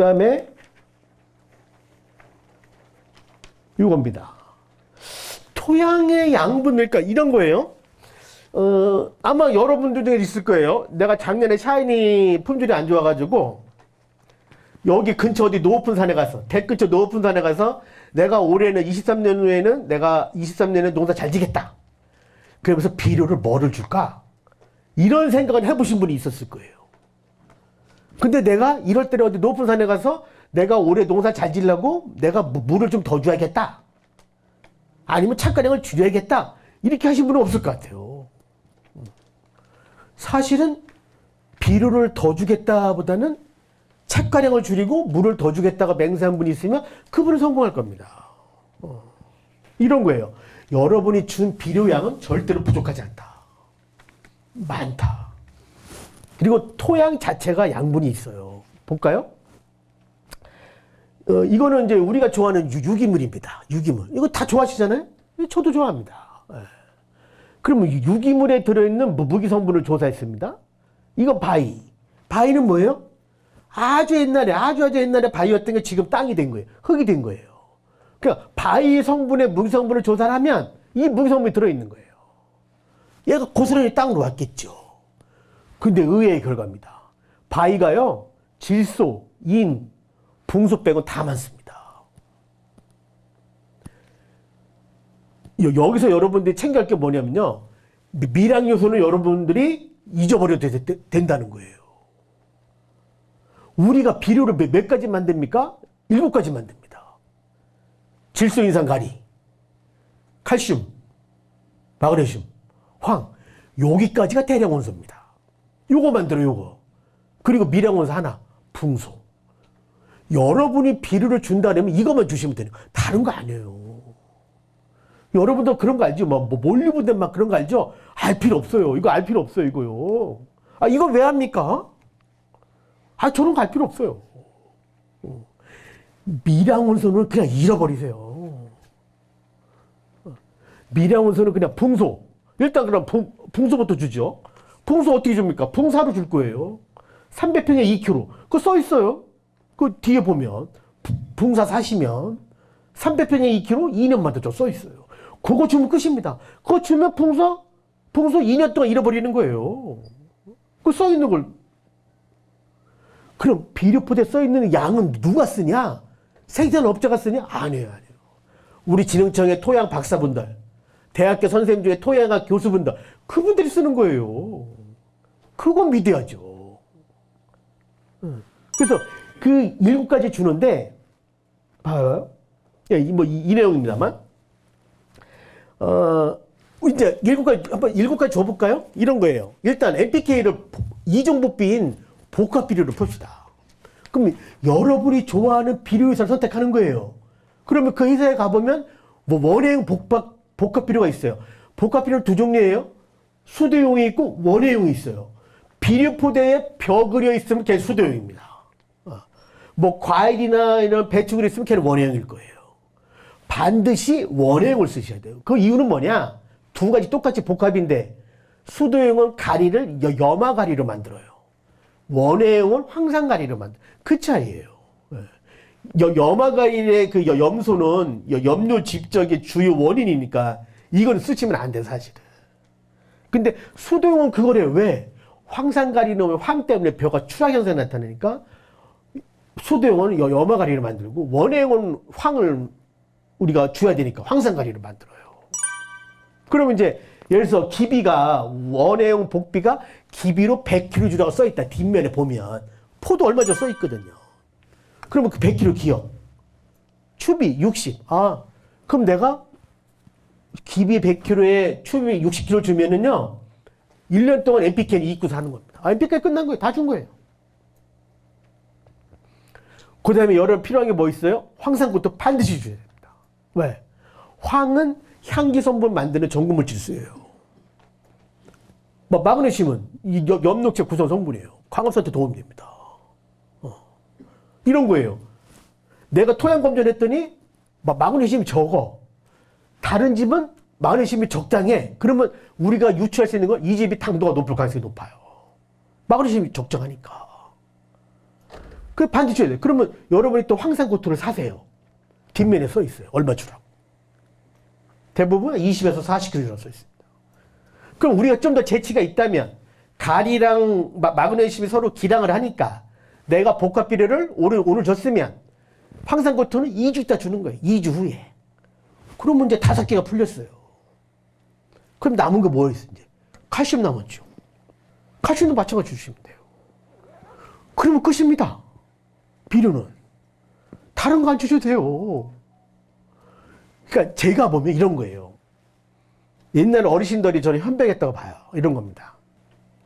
다음에 이겁니다. 토양의 양분, 그러니까 이런 거예요. 아마 여러분들 중에 있을 거예요. 내가 작년에 샤이니 품질이 안 좋아가지고 여기 근처 어디 높은 산에 가서, 대 근처 높은 산에 가서 내가 올해는 23년 후에는 내가 23년에 농사 잘 지겠다. 그러면서 비료를 뭐를 줄까? 이런 생각을 해보신 분이 있었을 거예요. 근데 내가 이럴 때는 어디 높은 산에 가서 내가 올해 농사 잘 지려고 내가 물을 좀 더 줘야겠다. 아니면 착가량을 줄여야겠다. 이렇게 하신 분은 없을 것 같아요. 사실은 비료를 더 주겠다 보다는 착가량을 줄이고 물을 더 주겠다가 맹세한 분이 있으면 그분은 성공할 겁니다. 이런 거예요. 여러분이 준 비료량은 절대로 부족하지 않다. 많다. 그리고 토양 자체가 양분이 있어요. 볼까요? 이거는 이제 우리가 좋아하는 유기물입니다. 유기물. 이거 다 좋아하시잖아요? 저도 좋아합니다. 그러면 유기물에 들어있는 무기 성분을 조사했습니다. 이거 바위. 바위는 뭐예요? 아주 옛날에 바위였던 게 지금 땅이 된 거예요. 흙이 된 거예요. 그러니까 바위 성분의 무기 성분을 조사를 하면 이 무기 성분이 들어있는 거예요. 얘가 고스란히 땅으로 왔겠죠. 근데 의외의 결과입니다. 바위가요, 질소, 인, 붕소 빼고 다 많습니다. 여기서 여러분들이 챙겨야 할 게 뭐냐면요, 미량 요소는 여러분들이 잊어버려도 된다는 거예요. 우리가 비료를 몇 가지 만듭니까? 7가지 만듭니다. 질소, 인산, 가리, 칼슘, 마그네슘, 황. 여기까지가 대량 원소입니다. 요거 만들어, 요거. 그리고 미량 원소 하나, 붕소. 여러분이 비료를 준다면 이것만 주시면 되는 거예요. 다른 거 아니에요. 여러분도 그런 거 알죠? 몰리브덴 막 그런 거 알죠? 알 필요 없어요. 이거 알 필요 없어요, 이거요. 아, 이걸 왜 합니까? 아, 저런 거 알 필요 없어요. 미량 원소는 그냥 잃어버리세요. 미량 원소는 그냥 붕소. 일단 그럼 붕소부터 주죠. 붕소 어떻게 줍니까? 붕사로 줄 거예요. 300평에 2kg. 그거 써 있어요. 그 뒤에 보면 붕사 사시면 300평에 2kg 2년만 더 써 있어요. 그거 주면 끝입니다. 그거 주면 붕소 2년 동안 잃어버리는 거예요. 그 써 있는 걸. 그럼 비료포대에 써 있는 양은 누가 쓰냐? 생산업자가 쓰냐? 아니에요. 우리 진흥청의 토양 박사분들, 대학교 선생님 중에 토양학 교수분들, 그분들이 쓰는 거예요. 그거 믿어야죠. 그래서 그 7가지 주는데, 봐요. 이 내용입니다만. 이제 7가지 줘볼까요? 이런 거예요. 일단 NPK를 이종복비인 복합 비료를 풉시다. 그럼 여러분이 좋아하는 비료 회사를 선택하는 거예요. 그러면 그 회사에 가보면 원예용 복합 비료가 있어요. 복합 비료는 2종류예요. 수도용이 있고 원예용이 있어요. 비료 포대에 벼 그려 있으면 걔는 수도용입니다. 과일이나 이런 배추 그려 있으면 걔는 원예용일 거예요. 반드시 원예용을 쓰셔야 돼요. 그 이유는 뭐냐? 2가지 똑같이 복합인데 수도용은 가리를 염화가리로 만들어요. 원예용은 황산가리로 만들어요. 그 차이예요. 염화가리의 그 염소는 염료 집적의 주요 원인이니까 이건 쓰시면 안 돼, 사실은. 근데 수도용은 그거래요. 왜? 황산가리 넣으면 황 때문에 벼가 추락 현상이 나타나니까 수도용은 염화가리를 만들고 원예용은 황을 우리가 줘야 되니까 황산가리를 만들어요. 그러면 이제 예를 들어서 기비가 원예용 복비가 기비로 100kg 주라고 써있다. 뒷면에 보면 포도 얼마 전 써있거든요. 그러면 그 100kg 기업 추비 60. 아, 그럼 내가 기비 100kg에 추비 60kg 주면은요 1년 동안 NPK는 잊고 사는 겁니다. 아, NPK 끝난 거예요. 다 준 거예요. 그 다음에 여러분 필요한 게 뭐 있어요? 황산것도 반드시 줘야 됩니다. 왜? 황은 향기 성분 만드는 전구물질소예요. 마그네슘은 이 엽록체 구성 성분이에요. 광합성한테 도움이 됩니다. 이런 거예요. 내가 토양 검진했더니 마그네슘이 적어. 다른 집은 마그네슘이 적당해. 그러면 우리가 유추할 수 있는 건 이 집이 당도가 높을 가능성이 높아요. 마그네슘이 적정하니까. 그 반드시 줘야 돼. 그러면 여러분이 또 황산고토를 사세요. 뒷면에 써 있어요. 얼마 주라고. 대부분 20에서 40kg라고 써 있습니다. 그럼 우리가 좀 더 재치가 있다면 가리랑 마그네슘이 서로 기량을 하니까 내가 복합 비료를 오늘 줬으면 황산고토는 2주 있다 주는 거예요. 2주 후에. 그러면 이제 5개가 풀렸어요. 그럼 남은 거 뭐가 있어 이제? 칼슘 남았죠. 칼슘도 마찬가지 주시면 돼요. 그러면 끝입니다. 비료는. 다른 거 안 주셔도 돼요. 그러니까 제가 보면 이런 거예요. 옛날 어르신들이 저를 현백했다고 봐요. 이런 겁니다.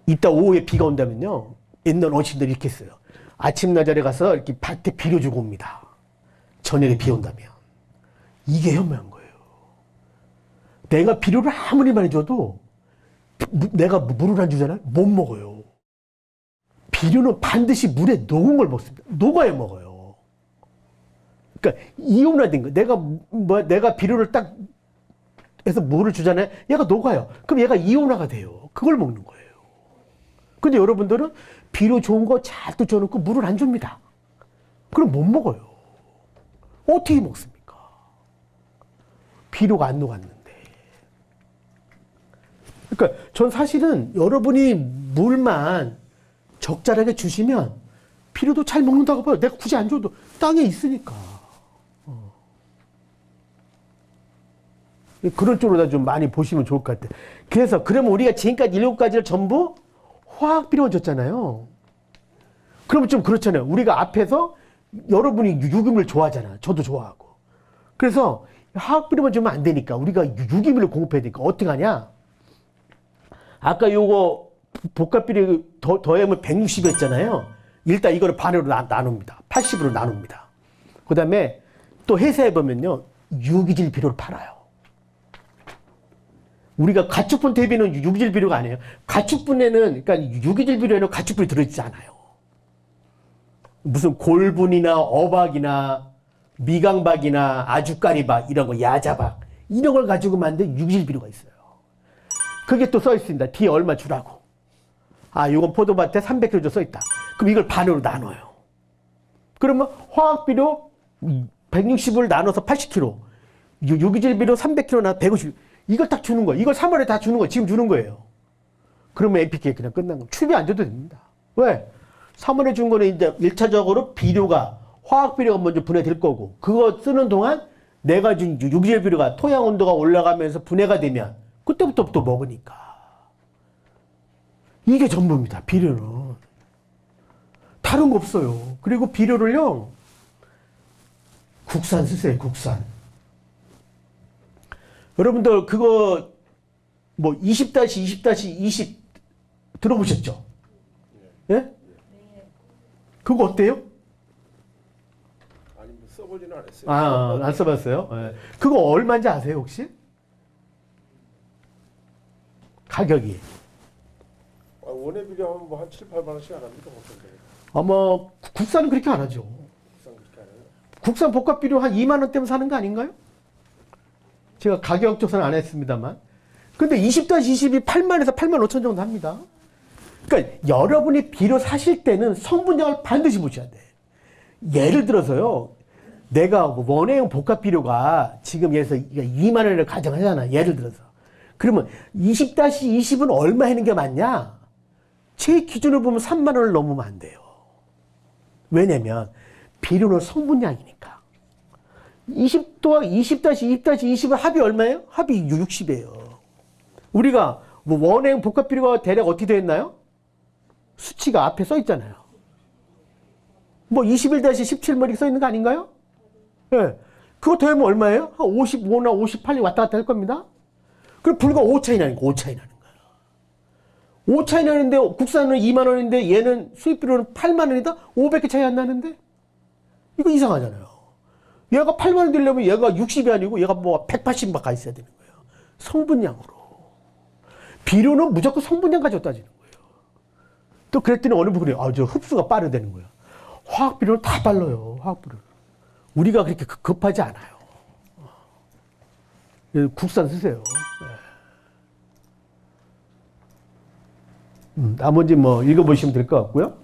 이따 오후에 비가 온다면요. 옛날 어르신들이 이렇게 했어요. 아침 나절에 가서 이렇게 밭에 비료 주고 옵니다. 저녁에 비 온다면. 이게 현명한 거예요. 내가 비료를 아무리 많이 줘도 내가 물을 안 주잖아요. 못 먹어요. 비료는 반드시 물에 녹은 걸 먹습니다. 녹아야 먹어요. 그러니까 이온화된 거. 내가 비료를 딱 해서 물을 주잖아요. 얘가 녹아요. 그럼 얘가 이온화가 돼요. 그걸 먹는 거예요. 근데 여러분들은 비료 좋은 거 잘 또 줘놓고 물을 안 줍니다. 그럼 못 먹어요. 어떻게 먹습니까? 비료가 안 녹았는데. 그러니까 전 사실은 여러분이 물만 적절하게 주시면 비료도 잘 먹는다고 봐요. 내가 굳이 안 줘도 땅에 있으니까. 그런 쪽으로 좀 많이 보시면 좋을 것 같아요. 그래서 그러면 우리가 지금까지 7가지를 전부 화학 비료만 줬잖아요. 그러면 좀 그렇잖아요. 우리가 앞에서 여러분이 유기물을 좋아하잖아. 저도 좋아하고. 그래서 화학 비료만 주면 안 되니까 우리가 유기물을 공급해야 되니까 어떻게 하냐? 아까 요거 복합 비료 더하면 160이었잖아요. 일단 이거를 반으로 나눕니다. 80으로 나눕니다. 그 다음에 또 회사에 보면요. 유기질 비료를 팔아요. 우리가 가축분 대비는 유기질 비료가 아니에요. 가축분에는, 그러니까 유기질 비료에는 가축분이 들어있지 않아요. 무슨 골분이나 어박이나 미강박이나 아주까리박 이런 거, 야자박 이런 걸 가지고 만든 유기질 비료가 있어요. 그게 또 써 있습니다. 뒤에 얼마 주라고. 아, 요건 포도밭에 300kg 써 있다. 그럼 이걸 반으로 나눠요. 그러면 화학 비료 160을 나눠서 80kg, 유기질 비료 300kg 나 150. 이걸 딱 주는 거예요. 이걸 3월에 다 주는 거예요. 지금 주는 거예요. 그러면 NPK 그냥 끝난 거예요. 추비 안 줘도 됩니다. 왜? 3월에 준 거는 이제 1차적으로 비료가, 화학 비료가 먼저 분해될 거고, 그거 쓰는 동안 내가 준 유기질 비료가 토양 온도가 올라가면서 분해가 되면, 그때부터 또 먹으니까. 이게 전부입니다. 비료는. 다른 거 없어요. 그리고 비료를요, 국산 쓰세요. 국산. 여러분들 그거 뭐 20-20-20 들어보셨죠? 예? 그거 어때요? 아니 뭐 써보지는 않았어요. 안 써봤어요? 예. 그거 얼마인지 아세요 혹시? 가격이? 원예 비료하면 뭐 한 7-8만 원씩 안 합니까? 아마 국산은 그렇게 안 하죠. 국산 그렇게 안 해요? 국산 복합 비료 한 2만 원대면 사는 거 아닌가요? 제가 가격 조사는 안 했습니다만. 근데 20-20이 8만에서 8만 5천 정도 합니다. 그러니까 여러분이 비료 사실 때는 성분량을 반드시 보셔야 돼. 예를 들어서요. 내가 원예용 복합 비료가 지금 예를 들어서 2만 원을 가정하잖아. 예를 들어서. 그러면 20-20은 얼마 하는 게 맞냐? 제 기준으로 보면 3만 원을 넘으면 안 돼요. 왜냐면 비료는 성분량이니까. 20-20-20은 합이 얼마예요? 합이 60이에요. 우리가 뭐 원예용 복합 비료가 대략 어떻게 되어 있나요? 수치가 앞에 써 있잖아요. 뭐 21-17 뭐 이렇게 써 있는 거 아닌가요? 예. 네. 그거 더하면 얼마예요? 한 55나 58이 왔다 갔다 할 겁니다. 그럼 불과 5 차이 나는 거, 5 차이 나는 거예요. 5 차이 나는데 국산은 2만 원인데 얘는 수입 비료는 8만 원이다? 500개 차이 안 나는데? 이거 이상하잖아요. 얘가 8만 원 되려면 얘가 60이 아니고 얘가 뭐 180막 가 있어야 되는 거예요. 성분량으로. 비료는 무조건 성분량 가지고 따지는 거예요. 또 그랬더니 어느 분이 저 흡수가 빠르다는 거예요. 화학 비료는 다 빨라요. 화학 비료. 우리가 그렇게 급하지 않아요. 국산 쓰세요. 나머지 뭐 읽어보시면 될 것 같고요.